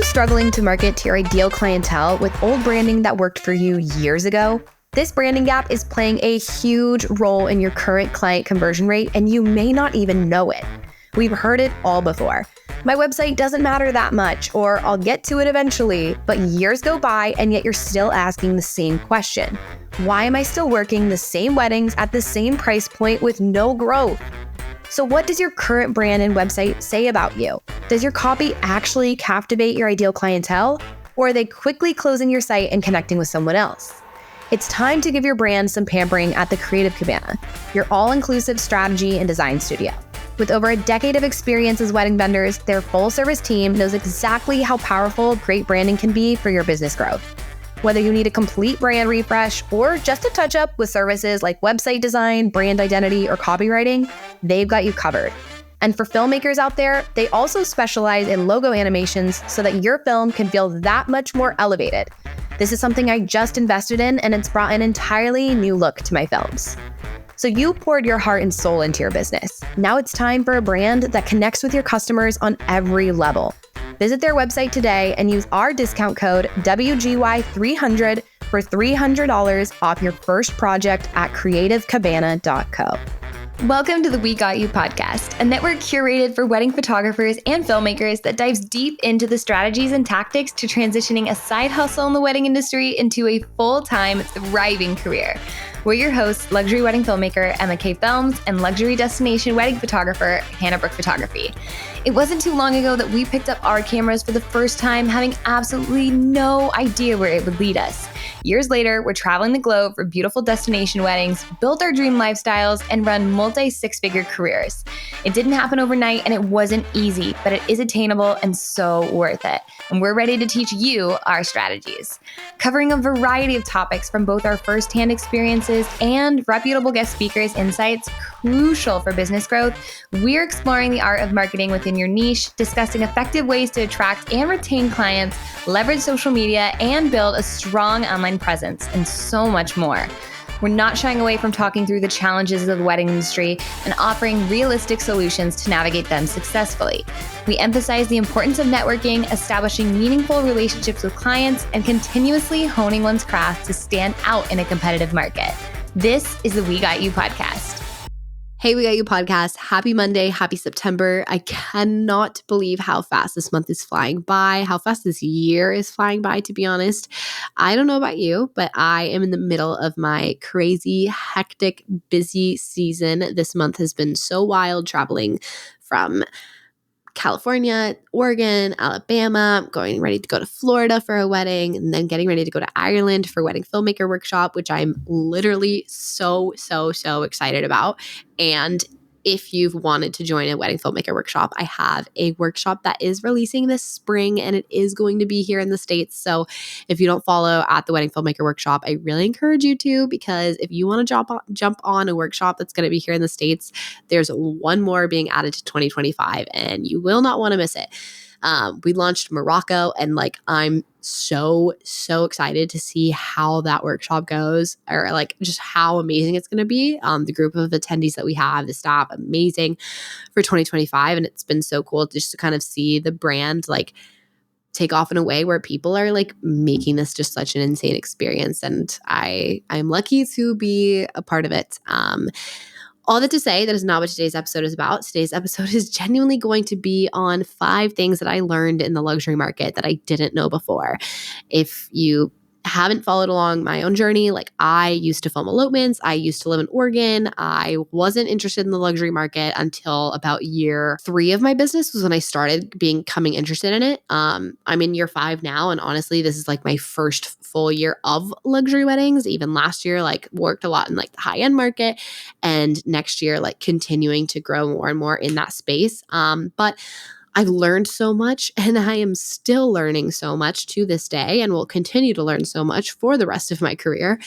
struggling to market to your ideal clientele with old branding that worked for you years ago? This branding gap is playing a huge role in your current client conversion rate, and you may not even know it. We've heard it all before. My website doesn't matter that much, or I'll get to it eventually, but years go by and yet you're still asking the same question. Why am I still working the same weddings at the same price point with no growth? So what does your current brand and website say about you? Does your copy actually captivate your ideal clientele, or are they quickly closing your site and connecting with someone else? It's time to give your brand some pampering at the Creative Cabana, your all-inclusive strategy and design studio. With over a decade of experience as wedding vendors, their full-service team knows exactly how powerful great branding can be for your business growth. Whether you need a complete brand refresh or just a touch-up with services like website design, brand identity, or copywriting, they've got you covered. And for filmmakers out there, they also specialize in logo animations so that your film can feel that much more elevated. This is something I just invested in, and it's brought an entirely new look to my films. So you poured your heart and soul into your business. Now it's time for a brand that connects with your customers on every level. Visit their website today and use our discount code WGY300 for $300 off your first project at creativecabana.co. Welcome to the We Got You podcast, a network curated for wedding photographers and filmmakers that dives deep into the strategies and tactics to transitioning a side hustle in the wedding industry into a full-time, thriving career. We're your hosts, luxury wedding filmmaker Emma K. Films and luxury destination wedding photographer Hannah Brook Photography. It wasn't too long ago that we picked up our cameras for the first time, having absolutely no idea where it would lead us. Years later, we're traveling the globe for beautiful destination weddings, built our dream lifestyles, and run multi-six-figure careers. It didn't happen overnight and it wasn't easy, but it is attainable and so worth it. And we're ready to teach you our strategies. Covering a variety of topics from both our firsthand experiences and reputable guest speakers' insights crucial for business growth, we're exploring the art of marketing within your niche, discussing effective ways to attract and retain clients, leverage social media, and build a strong online presence, and so much more. We're not shying away from talking through the challenges of the wedding industry and offering realistic solutions to navigate them successfully. We emphasize the importance of networking, establishing meaningful relationships with clients, and continuously honing one's craft to stand out in a competitive market. This is the We Got You podcast. Hey, We Got You podcast. Happy Monday. Happy September. I cannot believe how fast this month is flying by, how fast this year is flying by, to be honest. I don't know about you, but I am in the middle of my crazy, hectic, busy season. This month has been so wild, traveling from California, Oregon, Alabama, going ready to go to Florida for a wedding, and then getting ready to go to Ireland for wedding filmmaker workshop, which I'm literally so excited about. And if you've wanted to join a wedding filmmaker workshop, I have a workshop that is releasing this spring, and it is going to be here in the States. So if you don't follow at the Wedding Filmmaker Workshop, I really encourage you to, because if you want to jump on a workshop that's going to be here in the States, there's one more being added to 2025, and you will not want to miss it. We launched Morocco, and I'm so excited to see how that workshop goes, or just how amazing it's going to be. The group of attendees that we have, the staff, amazing for 2025. And it's been so cool just to kind of see the brand take off in a way where people are making this just such an insane experience. And I'm lucky to be a part of it. All that to say, that is not what today's episode is about. Today's episode is genuinely going to be on 5 things that I learned in the luxury market that I didn't know before. If you haven't followed along my own journey, I used to film elopements. I used to live in Oregon. I wasn't interested in the luxury market until about year 3 of my business was when I started becoming interested in it. I'm in year 5 now, and honestly, this is my first full year of luxury weddings. Even last year, worked a lot in the high-end market, and next year, continuing to grow more and more in that space. But I've learned so much, and I am still learning so much to this day, and will continue to learn so much for the rest of my career.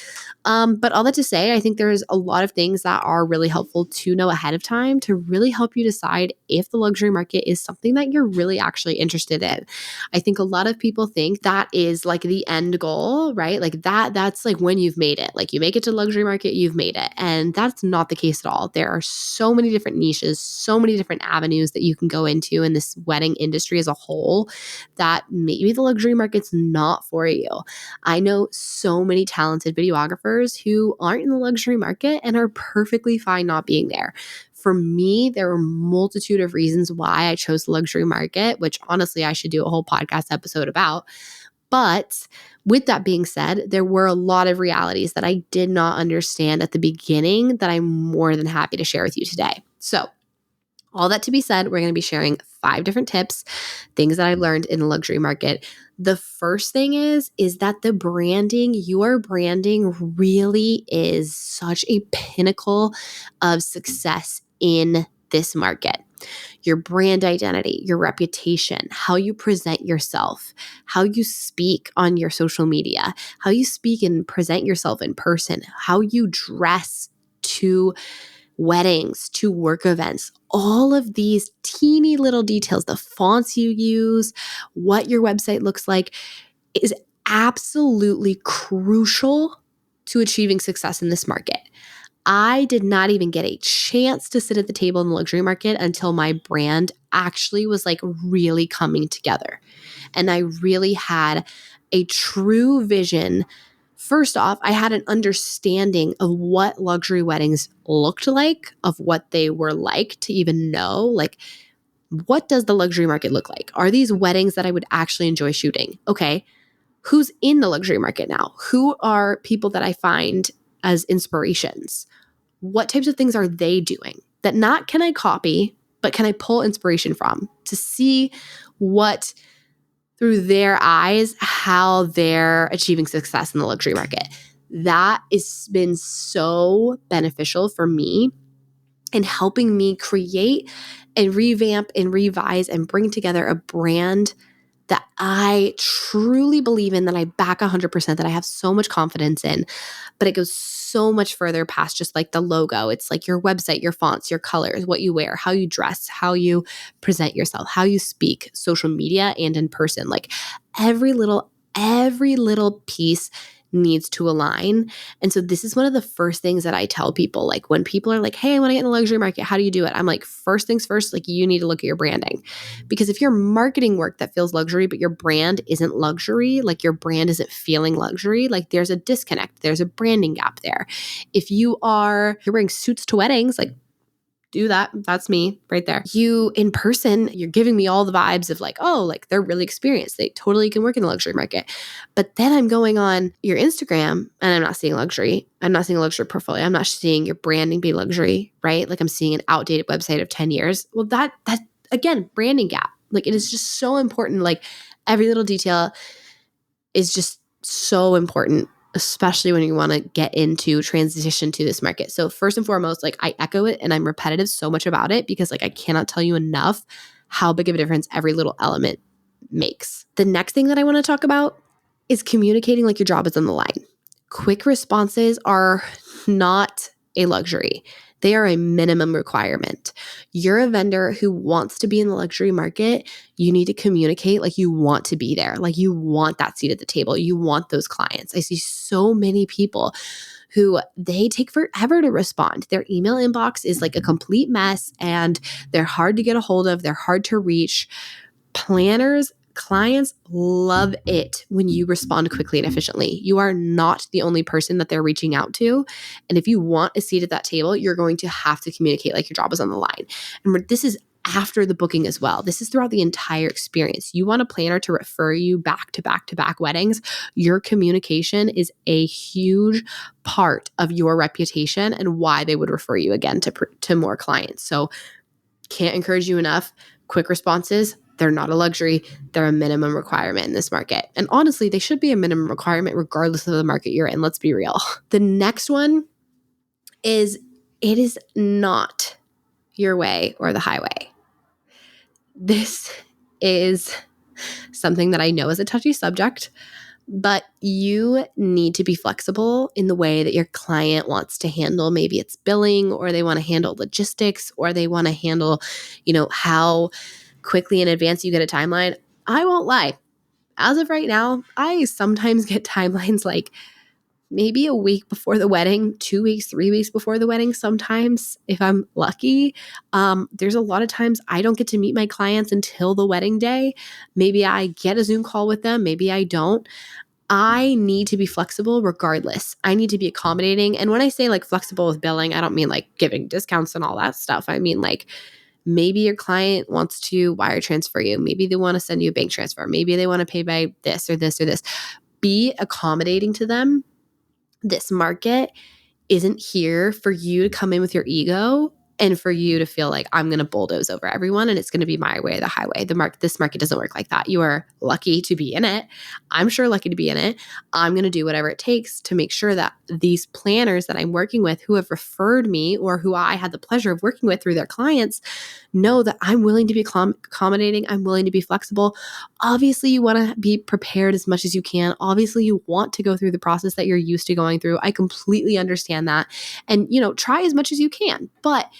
But all that to say, I think there's a lot of things that are really helpful to know ahead of time to really help you decide if the luxury market is something that you're really actually interested in. I think a lot of people think that is the end goal, right? That's when you've made it. You make it to the luxury market, you've made it. And that's not the case at all. There are so many different niches, so many different avenues that you can go into in this wedding industry as a whole that maybe the luxury market's not for you. I know so many talented videographers who aren't in the luxury market and are perfectly fine not being there. For me, there were a multitude of reasons why I chose the luxury market, which honestly I should do a whole podcast episode about. But with that being said, there were a lot of realities that I did not understand at the beginning that I'm more than happy to share with you today. So, all that to be said, we're going to be sharing 5 different tips, things that I learned in the luxury market. The first thing is that the branding, your branding really is such a pinnacle of success in this market. Your brand identity, your reputation, how you present yourself, how you speak on your social media, how you speak and present yourself in person, how you dress to weddings, to work events, all of these teeny little details, the fonts you use, what your website looks like, is absolutely crucial to achieving success in this market. I did not even get a chance to sit at the table in the luxury market until my brand actually was like really coming together. And I really had a true vision. First off, I had an understanding of what luxury weddings looked like, of what they were like to even know, like, what does the luxury market look like? Are these weddings that I would actually enjoy shooting? Okay, who's in the luxury market now? Who are people that I find as inspirations? What types of things are they doing that not can I copy, but can I pull inspiration from to see what through their eyes, how they're achieving success in the luxury market. That has been so beneficial for me in helping me create and revamp and revise and bring together a brand that I truly believe in, that I back 100%, that I have so much confidence in, but it goes so much further past just like the logo. It's like your website, your fonts, your colors, what you wear, how you dress, how you present yourself, how you speak, social media and in person. Like every little piece needs to align. And so this is one of the first things that I tell people, like when people are like, hey, I want to get in the luxury market, how do you do it? I'm like, first things first, like you need to look at your branding. Because if you're marketing work that feels luxury, but your brand isn't luxury, like your brand isn't feeling luxury, like there's a disconnect, there's a branding gap there. If you're wearing suits to weddings, like do that. That's me right there. You in person, you're giving me all the vibes of like, oh, like they're really experienced. They totally can work in the luxury market. But then I'm going on your Instagram and I'm not seeing luxury. I'm not seeing a luxury portfolio. I'm not seeing your branding be luxury, right? Like I'm seeing an outdated website of 10 years. Well, that again, branding gap. Like it is just so important. Like every little detail is just so important, especially when you want to get into transition to this market. So first and foremost, like I echo it and I'm repetitive so much about it because like I cannot tell you enough how big of a difference every little element makes. The next thing that I want to talk about is communicating like your job is on the line. Quick responses are not a luxury. They are a minimum requirement. You're a vendor who wants to be in the luxury market. You need to communicate like you want to be there, like you want that seat at the table. You want those clients. I see so many people who they take forever to respond. Their email inbox is like a complete mess and they're hard to get a hold of. They're hard to reach. Planners, clients love it when you respond quickly and efficiently. You are not the only person that they're reaching out to. And if you want a seat at that table, you're going to have to communicate like your job is on the line. And this is after the booking as well. This is throughout the entire experience. You want a planner to refer you back to back to back weddings. Your communication is a huge part of your reputation and why they would refer you again to more clients. So can't encourage you enough. Quick responses, they're not a luxury. They're a minimum requirement in this market. And honestly, they should be a minimum requirement regardless of the market you're in. Let's be real. The next one is it is not your way or the highway. This is something that I know is a touchy subject, but you need to be flexible in the way that your client wants to handle. Maybe it's billing, or they want to handle logistics, or they want to handle, how quickly in advance you get a timeline. I won't lie. As of right now, I sometimes get timelines like maybe a week before the wedding, 2 weeks, 3 weeks before the wedding sometimes, if I'm lucky. There's a lot of times I don't get to meet my clients until the wedding day. Maybe I get a Zoom call with them, maybe I don't. I need to be flexible regardless. I need to be accommodating. And when I say like flexible with billing, I don't mean like giving discounts and all that stuff. I mean like maybe your client wants to wire transfer you. Maybe they want to send you a bank transfer. Maybe they want to pay by this or this or this. Be accommodating to them. This market isn't here for you to come in with your ego and for you to feel like I'm going to bulldoze over everyone and it's going to be my way or the highway. This market doesn't work like that. You are lucky to be in it. I'm sure lucky to be in it. I'm going to do whatever it takes to make sure that these planners that I'm working with who have referred me or who I had the pleasure of working with through their clients know that I'm willing to be accommodating. I'm willing to be flexible. Obviously, you want to be prepared as much as you can. Obviously, you want to go through the process that you're used to going through. I completely understand that. And, try as much as you can, but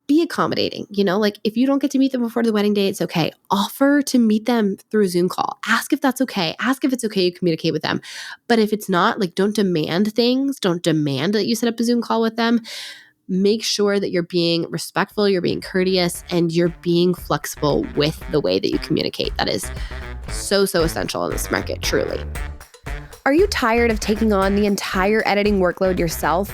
be accommodating. Like if you don't get to meet them before the wedding day, it's okay. Offer to meet them through a Zoom call. Ask if that's okay. Ask if it's okay you communicate with them. But if it's not, like don't demand things. Don't demand that you set up a Zoom call with them. Make sure that you're being respectful, you're being courteous, and you're being flexible with the way that you communicate. That is so, so essential in this market, truly. Are you tired of taking on the entire editing workload yourself?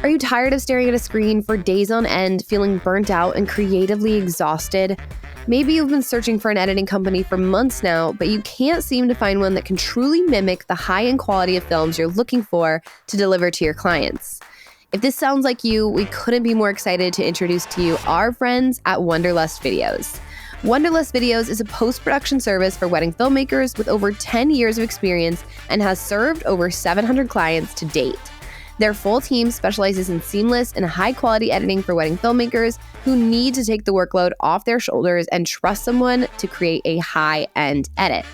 Are you tired of staring at a screen for days on end, feeling burnt out and creatively exhausted? Maybe you've been searching for an editing company for months now, but you can't seem to find one that can truly mimic the high-end quality of films you're looking for to deliver to your clients. If this sounds like you, we couldn't be more excited to introduce to you our friends at Wonderlust Videos. Wonderlust Videos is a post-production service for wedding filmmakers with over 10 years of experience and has served over 700 clients to date. Their full team specializes in seamless and high-quality editing for wedding filmmakers who need to take the workload off their shoulders and trust someone to create a high-end edit.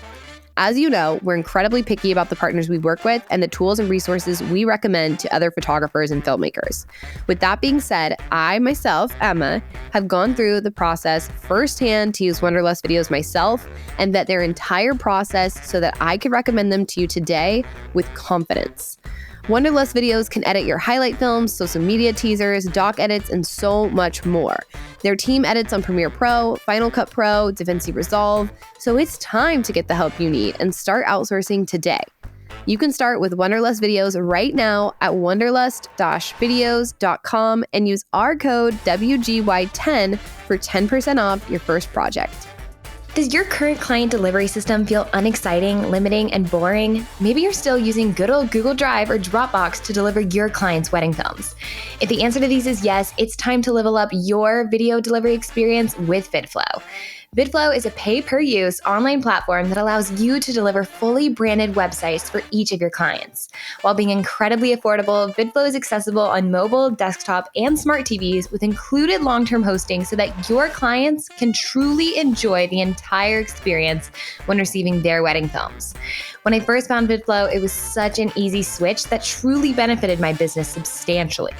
As you know, we're incredibly picky about the partners we work with and the tools and resources we recommend to other photographers and filmmakers. With that being said, I myself, Emma, have gone through the process firsthand to use Wonderlust Videos myself and vet their entire process so that I could recommend them to you today with confidence. Wonderlust Videos can edit your highlight films, social media teasers, doc edits, and so much more. Their team edits on Premiere Pro, Final Cut Pro, DaVinci Resolve, so it's time to get the help you need and start outsourcing today. You can start with Wonderlust Videos right now at wonderlust-videos.com and use our code WGY10 for 10% off your first project. Does your current client delivery system feel unexciting, limiting, and boring? Maybe you're still using good old Google Drive or Dropbox to deliver your clients' wedding films. If the answer to these is yes, it's time to level up your video delivery experience with VidFlow. VidFlow is a pay-per-use online platform that allows you to deliver fully branded websites for each of your clients. While being incredibly affordable, VidFlow is accessible on mobile, desktop, and smart TVs with included long-term hosting so that your clients can truly enjoy the entire experience when receiving their wedding films. When I first found VidFlow, it was such an easy switch that truly benefited my business substantially.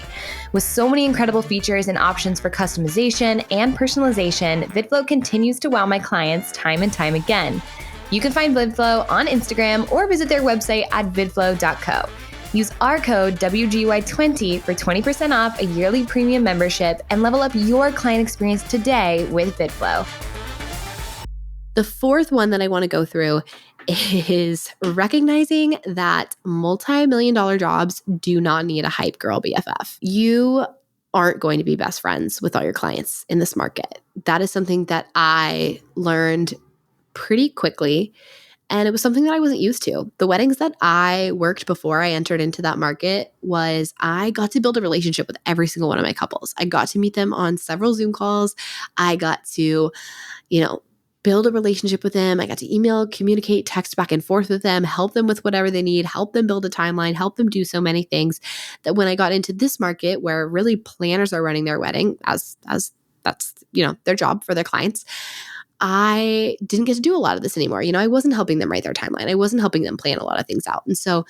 With so many incredible features and options for customization and personalization, VidFlow continues to wow my clients time and time again. You can find VidFlow on Instagram or visit their website at vidflow.co. Use our code WGY20 for 20% off a yearly premium membership and level up your client experience today with VidFlow. The fourth one that I want to go through is recognizing that multi-million-dollar jobs do not need a hype girl BFF. You aren't going to be best friends with all your clients in this market. That is something that I learned pretty quickly, and it was something that I wasn't used to. The weddings that I worked before I entered into that market was I got to build a relationship with every single one of my couples. I got to meet them on several Zoom calls. I got to, build a relationship with them. I got to email, communicate, text back and forth with them, help them with whatever they need, help them build a timeline, help them do so many things that when I got into this market where really planners are running their wedding as that's, their job for their clients, I didn't get to do a lot of this anymore. I wasn't helping them write their timeline. I wasn't helping them plan a lot of things out. And so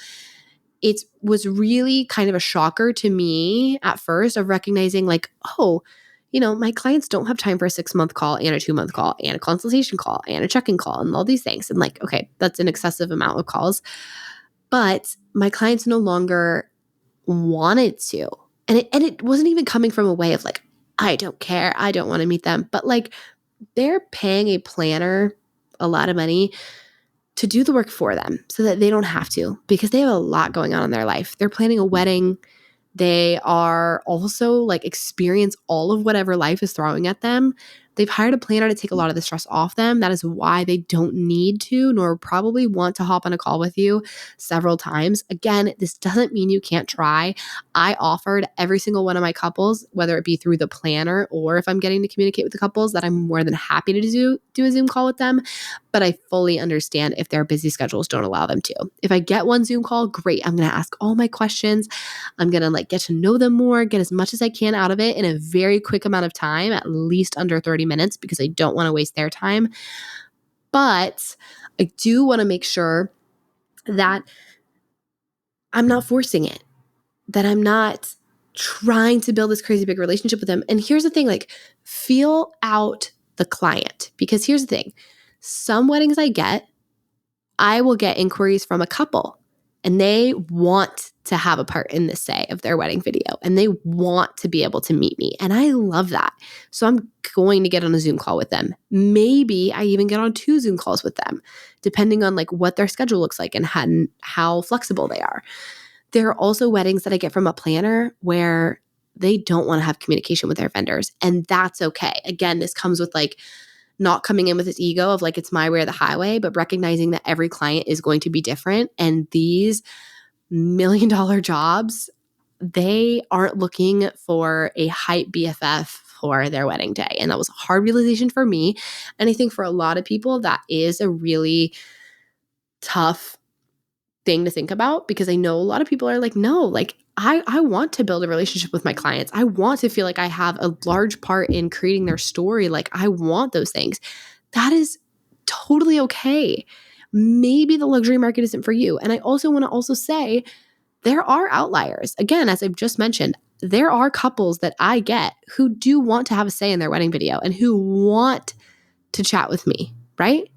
it was really kind of a shocker to me at first of recognizing my clients don't have time for a 6-month call and a 2-month call and a consultation call and a check-in call and all these things. And okay, that's an excessive amount of calls. but my clients no longer wanted to. And it wasn't even coming from a way of like, I don't care, I don't want to meet them. But like they're paying a planner a lot of money to do the work for them so that they don't have to, because they have a lot going on in their life. They're planning a wedding. They are also like experience all of whatever life is throwing at them. They've hired a planner to take a lot of the stress off them. That is why they don't need to, nor probably want to hop on a call with you several times. Again, this doesn't mean you can't try. I offered every single one of my couples, whether it be through the planner or if I'm getting to communicate with the couples, that I'm more than happy to do a Zoom call with them. But I fully understand if their busy schedules don't allow them to. If I get one Zoom call, great. I'm going to ask all my questions. I'm going to like get to know them more, get as much as I can out of it in a very quick amount of time, at least under 30 minutes, because I don't want to waste their time. But I do want to make sure that I'm not forcing it, that I'm not trying to build this crazy big relationship with them. And here's the thing, like feel out the client, because here's the thing. Some weddings I will get inquiries from a couple and they want to have a part in this say of their wedding video and they want to be able to meet me. And I love that. So I'm going to get on a Zoom call with them. Maybe I even get on 2 Zoom calls with them, depending on like what their schedule looks like and how flexible they are. There are also weddings that I get from a planner where they don't want to have communication with their vendors, and that's okay. Again, this comes with like not coming in with this ego of like, it's my way or the highway, but recognizing that every client is going to be different. And these $1 million jobs, they aren't looking for a hype BFF for their wedding day. And that was a hard realization for me. And I think for a lot of people, that is a really tough thing to think about, because I know a lot of people are like, no, like I want to build a relationship with my clients. I want to feel like I have a large part in creating their story. Like I want those things. That is totally okay. Maybe the luxury market isn't for you. And I also want to say there are outliers. Again, as I've just mentioned, there are couples that I get who do want to have a say in their wedding video and who want to chat with me, right?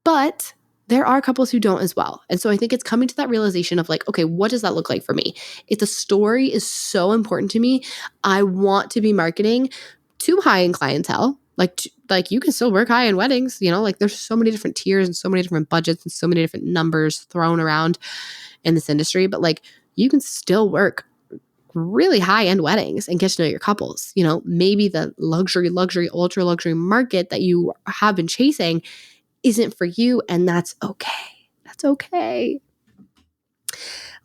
But there are couples who don't as well. And so I think it's coming to that realization of like, okay, what does that look like for me? If the story is so important to me, I want to be marketing to high-end clientele. Like you can still work high in weddings, you know, like there's so many different tiers and so many different budgets and so many different numbers thrown around in this industry. But like you can still work really high-end weddings and get to know your couples. You know, maybe the luxury, ultra luxury market that you have been chasing isn't for you, and that's okay. That's okay.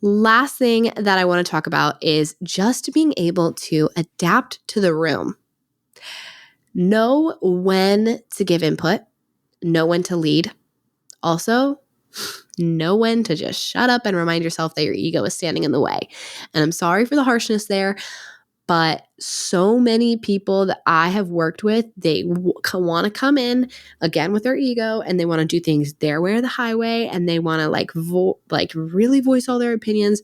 Last thing that I want to talk about is just being able to adapt to the room. Know when to give input, know when to lead. Also, know when to just shut up and remind yourself that your ego is standing in the way. And I'm sorry for the harshness there, but so many people that I have worked with, they want to come in again with their ego and they want to do things their way or the highway, and they want to like really voice all their opinions.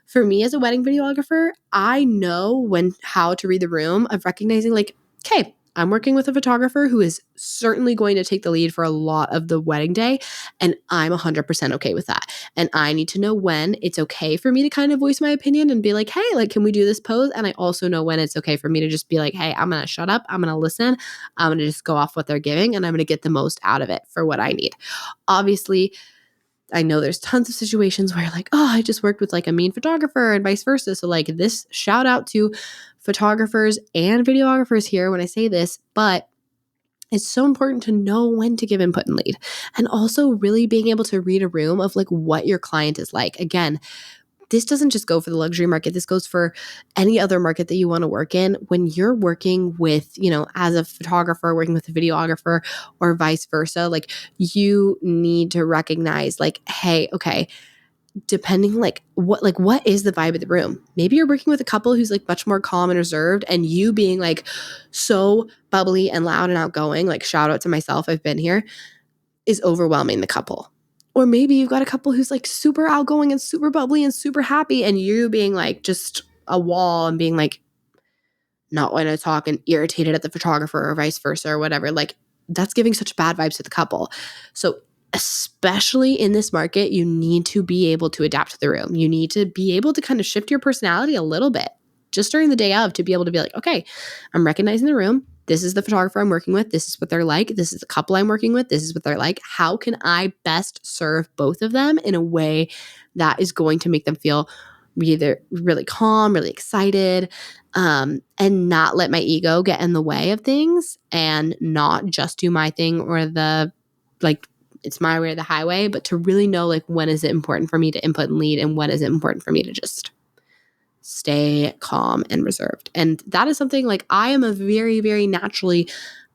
For me as a wedding videographer, I know how to read the room of recognizing like, okay, I'm working with a photographer who is certainly going to take the lead for a lot of the wedding day, and I'm 100% okay with that. And I need to know when it's okay for me to kind of voice my opinion and be like, hey, like, can we do this pose? And I also know when it's okay for me to just be like, hey, I'm going to shut up. I'm going to listen. I'm going to just go off what they're giving, and I'm going to get the most out of it for what I need. Obviously, I know there's tons of situations where like, oh, I just worked with like a mean photographer and vice versa. So like this shout out to photographers and videographers here when I say this, but it's so important to know when to give input and lead, and also really being able to read a room of like what your client is like. Again, this doesn't just go for the luxury market. This goes for any other market that you want to work in. When you're working with, you know, as a photographer, working with a videographer or vice versa, like you need to recognize like, hey, okay, depending what is the vibe of the room? Maybe you're working with a couple who's like much more calm and reserved, and you being like so bubbly and loud and outgoing, like shout out to myself, I've been here, is overwhelming the couple. Or maybe you've got a couple who's like super outgoing and super bubbly and super happy, and you being like just a wall and being like not wanting to talk and irritated at the photographer or vice versa or whatever. Like that's giving such bad vibes to the couple. So especially in this market, you need to be able to adapt to the room. You need to be able to kind of shift your personality a little bit just during the day of, to be able to be like, okay, I'm recognizing the room. This is the photographer I'm working with. This is what they're like. This is the couple I'm working with. This is what they're like. How can I best serve both of them in a way that is going to make them feel either really calm, really excited, and not let my ego get in the way of things, and not just do my thing or the like it's my way or the highway, but to really know like when is it important for me to input and lead, and when is it important for me to just stay calm and reserved. And that is something like I am a very, very naturally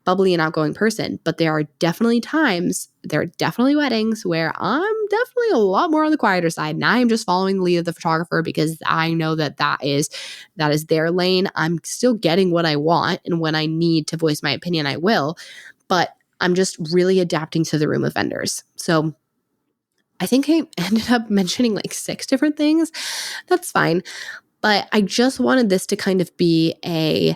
bubbly and outgoing person, but there are definitely weddings where I'm definitely a lot more on the quieter side, and I am just following the lead of the photographer because I know that is their lane. I'm still getting what I want, and when I need to voice my opinion, I will, but I'm just really adapting to the room of vendors. So I think I ended up mentioning like 6 different things. That's fine. But I just wanted this to kind of be a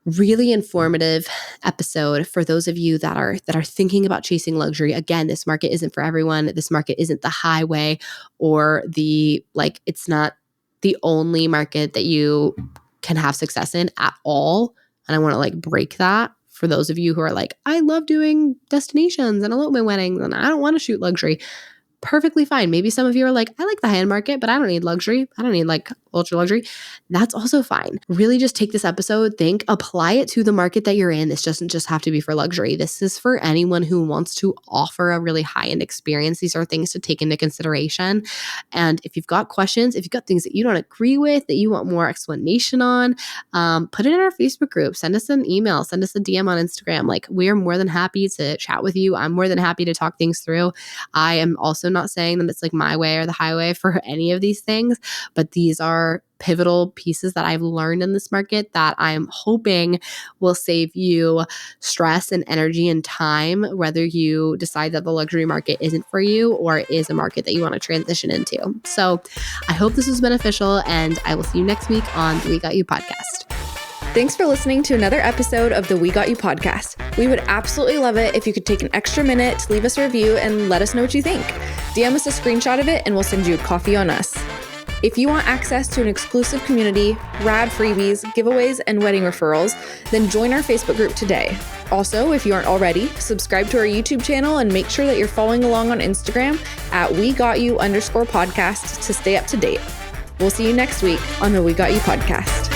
really informative episode for those of you that are thinking about chasing luxury. Again, this market isn't for everyone. This market isn't the highway or it's not the only market that you can have success in at all. And I want to like break that for those of you who are like, I love doing destinations and elopement weddings and I don't want to shoot luxury. Perfectly fine. Maybe some of you are like, I like the high-end market, but I don't need luxury. I don't need like ultra luxury. That's also fine. Really just take this episode, apply it to the market that you're in. This doesn't just have to be for luxury. This is for anyone who wants to offer a really high-end experience. These are things to take into consideration. And if you've got questions, if you've got things that you don't agree with, that you want more explanation on, put it in our Facebook group. Send us an email. Send us a DM on Instagram. Like, we are more than happy to chat with you. I'm more than happy to talk things through. I am also not saying that it's like my way or the highway for any of these things, but these are pivotal pieces that I've learned in this market that I'm hoping will save you stress and energy and time, whether you decide that the luxury market isn't for you or is a market that you want to transition into. So I hope this was beneficial, and I will see you next week on the We Got You podcast. Thanks for listening to another episode of the We Got You podcast. We would absolutely love it if you could take an extra minute to leave us a review and let us know what you think. DM us a screenshot of it and we'll send you a coffee on us. If you want access to an exclusive community, rad freebies, giveaways, and wedding referrals, then join our Facebook group today. Also, if you aren't already, subscribe to our YouTube channel and make sure that you're following along on Instagram at WeGotYou_podcast to stay up to date. We'll see you next week on the We Got You podcast.